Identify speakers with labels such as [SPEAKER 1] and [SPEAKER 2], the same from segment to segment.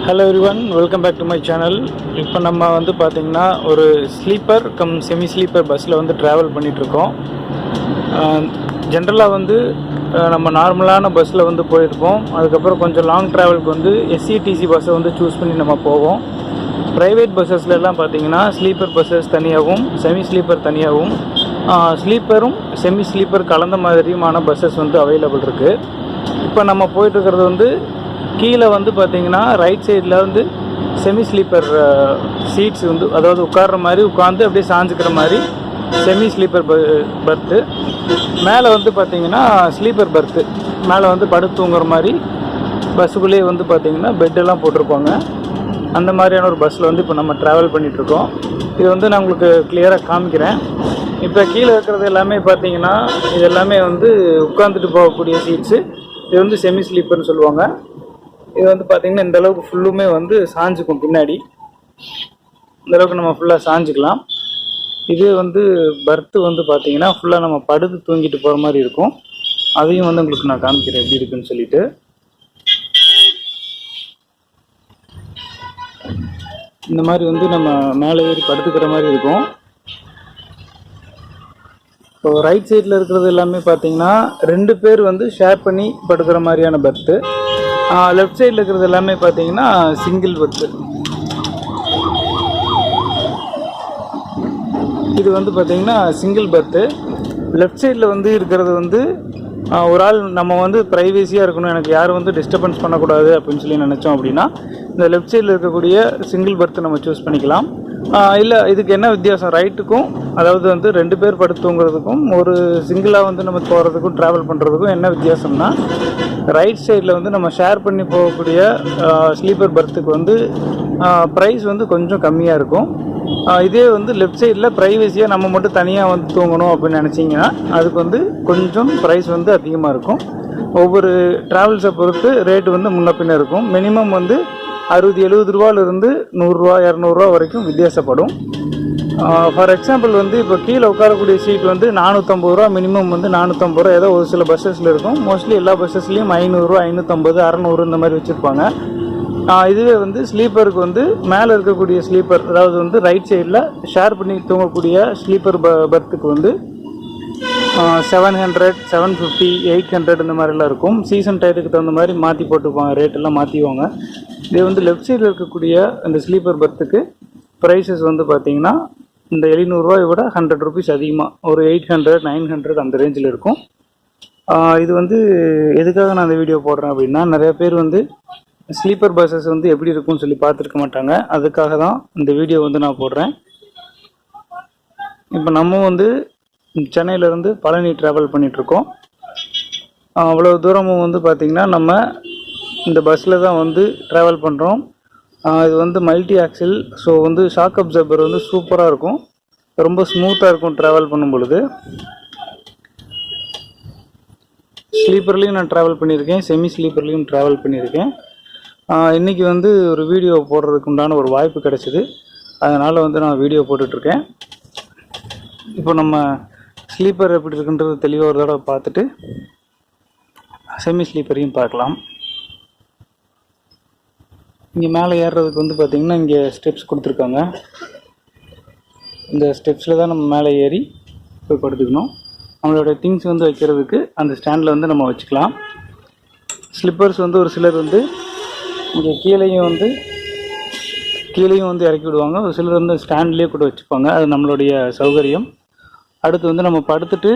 [SPEAKER 1] Hello everyone, welcome back to my channel. இப்போ நம்ம வந்து பாத்தீங்கன்னா ஒரு ஸ்லீப்பர் கம் செமி ஸ்லீப்பர் பஸ்ல வந்து டிராவல் பண்ணிட்டு இருக்கோம். ஜெனரலா வந்து நம்ம நார்மலான பஸ்ல வந்து போயிருப்போம். அதுக்கு அப்புறம் கொஞ்சம் லாங் டிராவலுக்கு வந்து எஸ்சிடிசி பஸ்ஸை வந்து சூஸ் பண்ணி நம்ம போவோம். பிரைவேட் பஸ்ஸஸ்ல எல்லாம் பாத்தீங்கன்னா ஸ்லீப்பர் பஸ்ஸஸ் தனியாகவும் செமி ஸ்லீப்பர் தனியாகவும் ஸ்லீப்பரும் செமி ஸ்லீப்பர் கலந்த மாதிரியுமான பஸ்ஸஸ் வந்து அவைலபிள் இருக்கு. இப்போ நம்ம போயிட்டு இருக்கிறது வந்து கீழே வந்து பார்த்தீங்கன்னா ரைட் சைடில் வந்து செமி ஸ்லீப்பர் சீட்ஸ் வந்து அதாவது உட்கார்ற மாதிரி உட்காந்து அப்படியே சாஞ்சுக்கிற மாதிரி செமி ஸ்லீப்பர் பர்த்து. மேலே வந்து பார்த்தீங்கன்னா ஸ்லீப்பர் பர்த்து மேலே வந்து படுத்து தூங்குற மாதிரி பஸ்ஸுக்குள்ளேயே வந்து பார்த்தீங்கன்னா பெட்டெல்லாம் போட்டிருப்பாங்க. அந்த மாதிரியான ஒரு பஸ்ஸில் வந்து இப்போ நம்ம ட்ராவல் பண்ணிகிட்ருக்கோம். இது வந்து நான் உங்களுக்கு கிளியராக காமிக்கிறேன். இப்போ கீழே இருக்கிறது எல்லாமே பார்த்தீங்கன்னா இது எல்லாமே வந்து உட்காந்துட்டு போகக்கூடிய சீட்ஸு. இது வந்து செமி ஸ்லீப்பர்னு சொல்லுவாங்க. இது வந்து பார்த்தீங்கன்னா இந்த அளவுக்கு ஃபுல்லுமே வந்து சாஞ்சுக்கும், பின்னாடி இந்தளவுக்கு நம்ம ஃபுல்லாக சாஞ்சிக்கலாம். இது வந்து பர்த்து வந்து பார்த்தீங்கன்னா ஃபுல்லாக நம்ம படுத்து தூங்கிட்டு போகிற மாதிரி இருக்கும். அதையும் வந்து உங்களுக்கு நான் காமிக்கிறேன் எப்படி இருக்குன்னு சொல்லிட்டு. இந்த மாதிரி வந்து நம்ம மேலே ஏறி படுத்துக்கிற மாதிரி இருக்கும். இப்போ ரைட் சைடில் இருக்கிறது எல்லாமே பார்த்தீங்கன்னா 2 பேர் வந்து ஷேர் பண்ணி படுக்கிற மாதிரியான பர்த்து. லெஃப்ட் சைடில் இருக்கிறது எல்லாமே பார்த்தீங்கன்னா சிங்கிள் பர்த்து. இது வந்து பார்த்தீங்கன்னா சிங்கிள் பர்த்து. லெஃப்ட் சைடில் வந்து இருக்கிறது வந்து ஒரு ஆள் நம்ம வந்து ப்ரைவேசியாக இருக்கணும், எனக்கு யாரும் வந்து டிஸ்டர்பன்ஸ் பண்ணக்கூடாது அப்படின்னு சொல்லி நினச்சோம் அப்படின்னா இந்த லெஃப்ட் சைடில் இருக்கக்கூடிய சிங்கிள் பர்த்து நம்ம சூஸ் பண்ணிக்கலாம். இல்லை இதுக்கு என்ன வித்தியாசம், ரைட்டுக்கும் அதாவது வந்து 2 பேர் படுத்து தூங்குறதுக்கும் ஒரு சிங்கிளாக வந்து நம்ம போகிறதுக்கும் ட்ராவல் பண்ணுறதுக்கும் என்ன வித்தியாசம்னா, ரைட் சைடில் வந்து நம்ம ஷேர் பண்ணி போகக்கூடிய ஸ்லீப்பர் பர்த்துக்கு வந்து ப்ரைஸ் வந்து கொஞ்சம் கம்மியாக இருக்கும். இதே வந்து லெஃப்ட் சைடில் ப்ரைவசியாக நம்ம மட்டும் தனியாக வந்து தூங்கணும் அப்படின்னு நினச்சிங்கன்னா அதுக்கு வந்து கொஞ்சம் ப்ரைஸ் வந்து அதிகமாக இருக்கும். ஒவ்வொரு ட்ராவல்ஸை பொறுத்து ரேட்டு வந்து முன்ன பின்ன இருக்கும். மினிமம் வந்து 60-70 ரூபாயிலிருந்து 100 ரூபா 200 ரூபா வரைக்கும் வித்தியாசப்படும். ஃபார் எக்ஸாம்பிள் வந்து இப்போ கீழே உட்காரக்கூடிய சீட் வந்து 450 ரூபா, மினிமம் வந்து 450 ரூபா ஏதோ ஒரு சில பஸ்ஸஸில் இருக்கும். மோஸ்ட்லி எல்லா பஸ்ஸஸ்லேயும் 500 ரூபா 550 600 இந்த மாதிரி வச்சுருப்பாங்க. இதுவே வந்து ஸ்லீப்பருக்கு வந்து மேலே இருக்கக்கூடிய ஸ்லீப்பர் அதாவது வந்து ரைட் சைடில் ஷேர் பண்ணி தூங்கக்கூடிய ஸ்லீப்பர் பர்த்துக்கு வந்து 700 750 800 இந்த மாதிரிலாம் இருக்கும். சீசன் டயத்துக்கு தகுந்த மாதிரி மாற்றி போட்டுப்பாங்க, ரேட்டெல்லாம் மாற்றிக்குவாங்க. இதே வந்து லெஃப்ட் சைடில் இருக்கக்கூடிய இந்த ஸ்லீப்பர் பர்த்துக்கு ப்ரைஸஸ் வந்து பார்த்திங்கன்னா இந்த 700 ரூபாயை விட 100 ருபீஸ் அதிகமாக, ஒரு 800 900 அந்த ரேஞ்சில் இருக்கும். இது வந்து எதுக்காக நான் இந்த வீடியோ போடுறேன் அப்படின்னா, நிறைய பேர் வந்து ஸ்லீப்பர் பஸ்ஸஸ் வந்து எப்படி இருக்கும்னு சொல்லி பார்த்துருக்க மாட்டாங்க. அதுக்காக தான் இந்த வீடியோ வந்து நான் போடுறேன். இப்போ நம்ம வந்து சென்னையிலேருந்து பழனி ட்ராவல் பண்ணிகிட்ருக்கோம். அவ்வளோ தூரமும் வந்து பார்த்திங்கன்னா நம்ம இந்த பஸ்ஸில் தான் வந்து ட்ராவல் பண்ணுறோம். இது வந்து மல்டி ஆக்சில். ஸோ வந்து ஷாக் அப்சர்வர் வந்து சூப்பராக இருக்கும், ரொம்ப ஸ்மூத்தாக இருக்கும் ட்ராவல் பண்ணும் பொழுது. ஸ்லீப்பர்லேயும் நான் ட்ராவல் பண்ணியிருக்கேன், செமி ஸ்லீப்பர்லேயும் ட்ராவல் பண்ணியிருக்கேன். இன்றைக்கி வந்து ஒரு வீடியோ போடுறதுக்கு உண்டான ஒரு வாய்ப்பு கிடச்சிது, அதனால் வந்து நான் வீடியோ போட்டுட்ருக்கேன். இப்போ நம்ம ஸ்லீப்பர் எப்படி இருக்குன்றது தெளிவாக ஒரு தடவை பார்த்துட்டு செமி ஸ்லீப்பரையும் பார்க்கலாம். இங்கே மேலே ஏறுறதுக்கு வந்து பார்த்திங்கன்னா இங்கே ஸ்டெப்ஸ் கொடுத்துருக்காங்க. இந்த ஸ்டெப்ஸில் தான் நம்ம மேலே ஏறி போய் படுத்துக்கணும். நம்மளோட திங்ஸ் வந்து வைக்கிறதுக்கு அந்த ஸ்டாண்டில் வந்து நம்ம வச்சுக்கலாம். ஸ்லிப்பர்ஸ் வந்து ஒரு சிலர் வந்து இங்கே கீழேயும் வந்து இறக்கி விடுவாங்க, ஒரு சிலர் வந்து ஸ்டாண்ட்லேயே கூட வச்சுப்பாங்க. அது நம்மளுடைய சௌகரியம். அடுத்து வந்து நம்ம படுத்துட்டு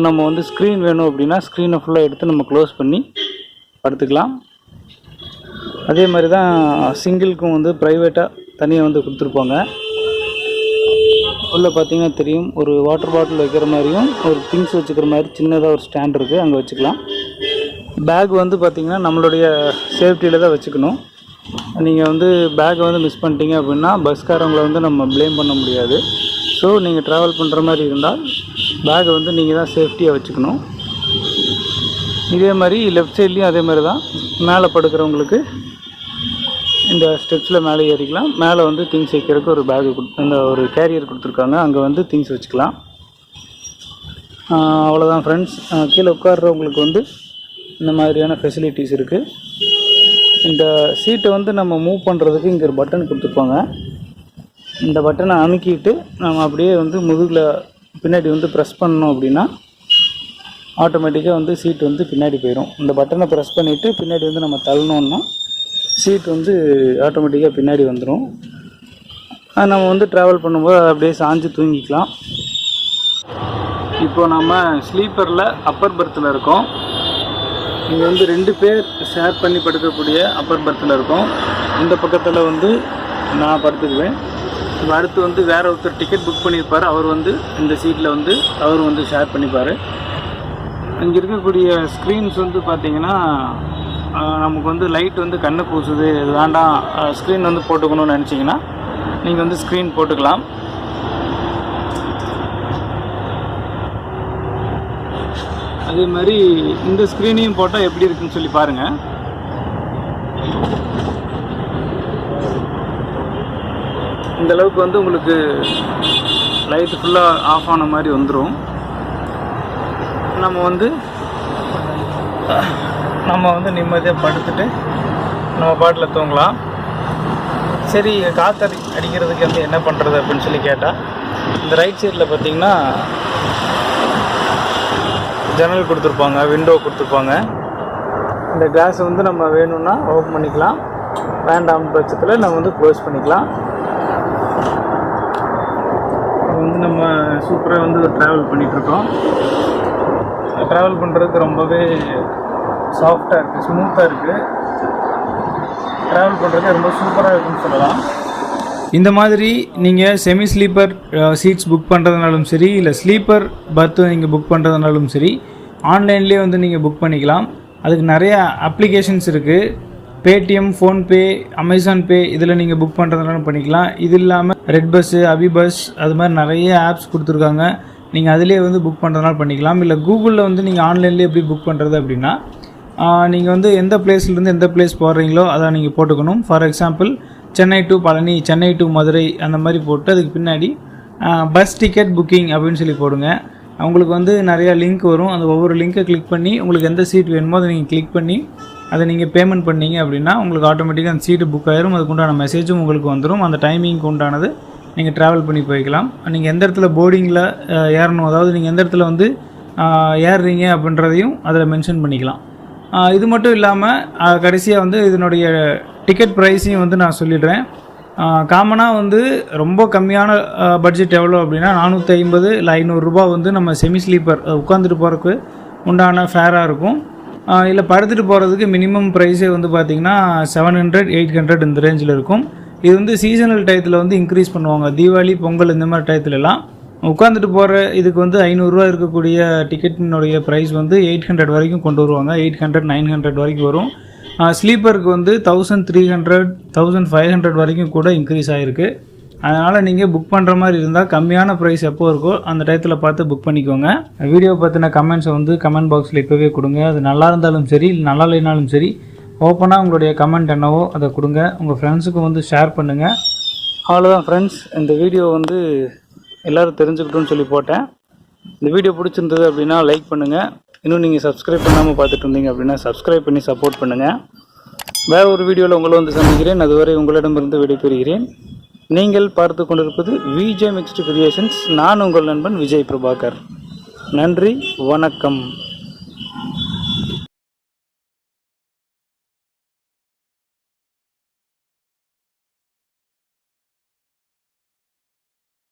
[SPEAKER 1] நம்ம வந்து ஸ்க்ரீன் வேணும் அப்படின்னா ஸ்க்ரீனை ஃபுல்லாக எடுத்து நம்ம க்ளோஸ் பண்ணி படுத்துக்கலாம். அதே மாதிரி தான் சிங்கிளுக்கும் வந்து ப்ரைவேட்டாக தனியாக வந்து கொடுத்துருப்பாங்க. உள்ளே பார்த்தீங்கன்னா தெரியும், ஒரு வாட்டர் பாட்டில் வைக்கிற மாதிரியும் ஒரு திங்ஸ் வச்சுக்கிற மாதிரி சின்னதாக ஒரு ஸ்டாண்ட் இருக்குது, அங்கே வச்சுக்கலாம். பேக் வந்து பார்த்திங்கன்னா நம்மளுடைய சேஃப்டியில் தான் வச்சுக்கணும். நீங்கள் வந்து பேக்கை வந்து மிஸ் பண்ணிட்டீங்க அப்படின்னா பஸ்காரங்களை வந்து நம்ம ப்ளேம் பண்ண முடியாது. ஸோ நீங்கள் ட்ராவல் பண்ணுற மாதிரி இருந்தால் பேக்கை வந்து நீங்கள் தான் சேஃப்டியாக வச்சுக்கணும். இதே மாதிரி லெஃப்ட் சைட்லேயும் அதே மாதிரி தான், மேலே படுக்கிறவங்களுக்கு இந்த ஸ்டெப்ஸில் மேலே ஏறிக்கலாம். மேலே வந்து திங்ஸ் வைக்கிறதுக்கு ஒரு பேகு அந்த ஒரு கேரியர் கொடுத்துருக்காங்க, அங்கே வந்து திங்ஸ் வச்சுக்கலாம். அவ்வளோதான் ஃப்ரெண்ட்ஸ். கீழே உட்கார்றவங்களுக்கு வந்து இந்த மாதிரியான ஃபெசிலிட்டிஸ் இருக்குது. இந்த சீட்டை வந்து நம்ம மூவ் பண்ணுறதுக்கு இங்கே ஒரு பட்டன் கொடுத்துருப்பாங்க. இந்த பட்டனை அமுக்கிட்டு நம்ம அப்படியே வந்து முதுகில் பின்னாடி வந்து ப்ரெஸ் பண்ணோம் அப்படின்னா ஆட்டோமேட்டிக்காக வந்து சீட் வந்து பின்னாடி போயிடும். இந்த பட்டனை ப்ரெஸ் பண்ணிவிட்டு பின்னாடி வந்து நம்ம தள்ளணுன்னா சீட் வந்து ஆட்டோமேட்டிக்காக பின்னாடி வந்துடும். நம்ம வந்து ட்ராவல் பண்ணும்போது அதை அப்படியே சாஞ்சு தூங்கிக்கலாம். இப்போ நம்ம ஸ்லீப்பரில் அப்பர் பர்த்தில் இருக்கோம். இங்கே வந்து 2 பேர் ஷேர் பண்ணி படுக்கக்கூடிய அப்பர் பர்த்தில் இருக்கோம். இந்த பக்கத்தில் வந்து நான் படுத்துக்குவேன். இப்போ அடுத்து வந்து வேறு ஒருத்தர் டிக்கெட் புக் பண்ணியிருப்பார். அவர் வந்து இந்த சீட்டில் வந்து அவர் வந்து ஷேர் பண்ணிப்பார். இங்கே இருக்கக்கூடிய ஸ்க்ரீன்ஸ் வந்து பார்த்திங்கன்னா நமக்கு வந்து லைட் வந்து கண்ணு பூசுது, வேண்டாம் ஸ்க்ரீன் வந்து போட்டுக்கணும்னு நினச்சிங்கன்னா நீங்கள் வந்து ஸ்க்ரீன் போட்டுக்கலாம். அதே மாதிரி இந்த ஸ்க்ரீனையும் போட்டால் எப்படி இருக்குன்னு சொல்லி பாருங்கள். இந்த அளவுக்கு வந்து உங்களுக்கு லைட் ஃபுல்லாக ஆஃப் ஆன மாதிரி வந்துடும். நம்ம வந்து நிம்மதியாக படுத்துட்டு நம்ம பாட்டில் தூங்கலாம். சரி, காற்று அடிக்கிறதுக்கு வந்து என்ன பண்ணுறது அப்படின்னு சொல்லி கேட்டால், இந்த ரைட் சைடில் பார்த்திங்கன்னா ஜன்னல் கொடுத்துருப்பாங்க, விண்டோ கொடுத்துருப்பாங்க. இந்த கிளாஸை வந்து நம்ம வேணும்னா ஓப்பன் பண்ணிக்கலாம், வேண்டாம் பட்சத்தில் நம்ம வந்து க்ளோஸ் பண்ணிக்கலாம். வந்து நம்ம சூப்பராக வந்து ட்ராவல் பண்ணிகிட்ருக்கோம். ட்ராவல் பண்ணுறதுக்கு ரொம்பவே சாஃப்டாக இருக்குது, ஸ்மூத்தாக இருக்குது. ட்ராவல் பண்ணுறதுக்கு ரொம்ப சூப்பராக இருக்குன்னு சொல்லலாம். இந்த மாதிரி நீங்கள் செமி ஸ்லீப்பர் சீட்ஸ் புக் பண்ணுறதுனாலும் சரி, இல்லை ஸ்லீப்பர் பர்த்து நீங்கள் புக் பண்ணுறதுனாலும் சரி, ஆன்லைன்லேயே வந்து நீங்கள் புக் பண்ணிக்கலாம். அதுக்கு நிறையா அப்ளிகேஷன்ஸ் இருக்குது. பேடிஎம், ஃபோன்பே, அமேசான் பே இதில் நீங்கள் புக் பண்ணுறதுனாலும் பண்ணிக்கலாம். இது இல்லாமல் ரெட் பஸ்ஸு, அபி பஸ் அது மாதிரி நிறைய ஆப்ஸ் கொடுத்துருக்காங்க. நீங்கள் அதிலே வந்து புக் பண்ணுறதுனால பண்ணிக்கலாம். இல்லை கூகுளில் வந்து நீங்கள் ஆன்லைன்லேயே எப்படி புக் பண்ணுறது அப்படின்னா, நீங்கள் வந்து எந்த பிளேஸ்லேருந்து எந்த பிளேஸ் போடுறீங்களோ அதை நீங்கள் போட்டுக்கணும். For example Chennai to Palani, Chennai to Madurai அந்த மாதிரி போட்டு அதுக்கு பின்னாடி பஸ் டிக்கெட் புக்கிங் அப்படின்னு சொல்லி போடுங்க. உங்களுக்கு வந்து நிறையா லிங்க் வரும். அந்த ஒவ்வொரு லிங்க்கை கிளிக் பண்ணி உங்களுக்கு எந்த சீட் வேணுமோ அதை நீங்கள் கிளிக் பண்ணி அதை நீங்கள் பேமெண்ட் பண்ணிங்க அப்படின்னா உங்களுக்கு ஆட்டோமேட்டிக்காக அந்த சீட்டு புக் ஆயிரும். அதுக்குண்டான மெசேஜும் உங்களுக்கு வந்துடும். அந்த டைமிங்க்கு உண்டானது நீங்கள் ட்ராவல் பண்ணி போய்க்கலாம். நீங்கள் எந்த இடத்துல போர்டிங்கில் ஏறணும், அதாவது நீங்கள் எந்த இடத்துல வந்து ஏறுறீங்க அப்படின்றதையும் அதில் மென்ஷன் பண்ணிக்கலாம். இது மட்டும் இல்லாமல் கடைசியாக வந்து இதனுடைய டிக்கெட் ப்ரைஸையும் வந்து நான் சொல்லிடுறேன். காமனாக வந்து ரொம்ப கம்மியான பட்ஜெட் எவ்வளோ அப்படின்னா 450 இல்லை 500 ரூபா வந்து நம்ம செமி ஸ்லீப்பர் உட்காந்துட்டு போகிறதுக்கு உண்டான ஃபேராக இருக்கும். இல்லை படுத்துட்டு போகிறதுக்கு மினிமம் ப்ரைஸே வந்து பார்த்திங்கன்னா 700, 800 இந்த ரேஞ்சில் இருக்கும். இது வந்து சீசனல் டயத்தில் வந்து இன்க்ரீஸ் பண்ணுவாங்க. தீபாவளி, பொங்கல் இந்த மாதிரி டயத்துலலாம் உட்காந்துட்டு போகிற இதுக்கு வந்து 500 ரூபா இருக்கக்கூடிய டிக்கெட்டினுடைய ப்ரைஸ் வந்து 800 வரைக்கும் கொண்டு வருவாங்க. 800, 900 வரைக்கும் வரும். ஸ்லீப்பருக்கு வந்து 1300, 1500 வரைக்கும் கூட இன்க்ரீஸ் ஆகிருக்கு. அதனால் நீங்கள் புக் பண்ணுற மாதிரி இருந்தால் கம்மியான ப்ரைஸ் எப்போ இருக்கோ அந்த டயத்தில் பார்த்து புக் பண்ணிக்கோங்க. வீடியோ பற்றின கமெண்ட்ஸை வந்து கமெண்ட் பாக்ஸில் இப்போவே கொடுங்க. அது நல்லா இருந்தாலும் சரி, நல்லா இல்லைனாலும் சரி, ஓப்பனாக உங்களுடைய கமெண்ட் என்னவோ அதை கொடுங்க. உங்கள் ஃப்ரெண்ட்ஸுக்கு வந்து ஷேர் பண்ணுங்கள். அவ்வளோதான் ஃப்ரெண்ட்ஸ், இந்த வீடியோ வந்து எல்லோரும் தெரிஞ்சுக்கிட்டோன்னு சொல்லி போட்டேன். இந்த வீடியோ பிடிச்சிருந்தது அப்படின்னா லைக் பண்ணுங்கள். இன்னும் நீங்கள் சப்ஸ்கிரைப் பண்ணாமல் பார்த்துட்டு இருந்தீங்க அப்படின்னா சப்ஸ்கிரைப் பண்ணி சப்போர்ட் பண்ணுங்கள். வேறு ஒரு வீடியோவில் உங்களை வந்து சந்திக்கிறேன். அதுவரை உங்களிடமிருந்து விடைபெறுகிறேன். நீங்கள் பார்த்து கொண்டிருப்பது விஜய் மிக்ஸ்டு கிரியேஷன்ஸ். நான் உங்கள் நண்பன் விஜய் பிரபாகர். நன்றி, வணக்கம்.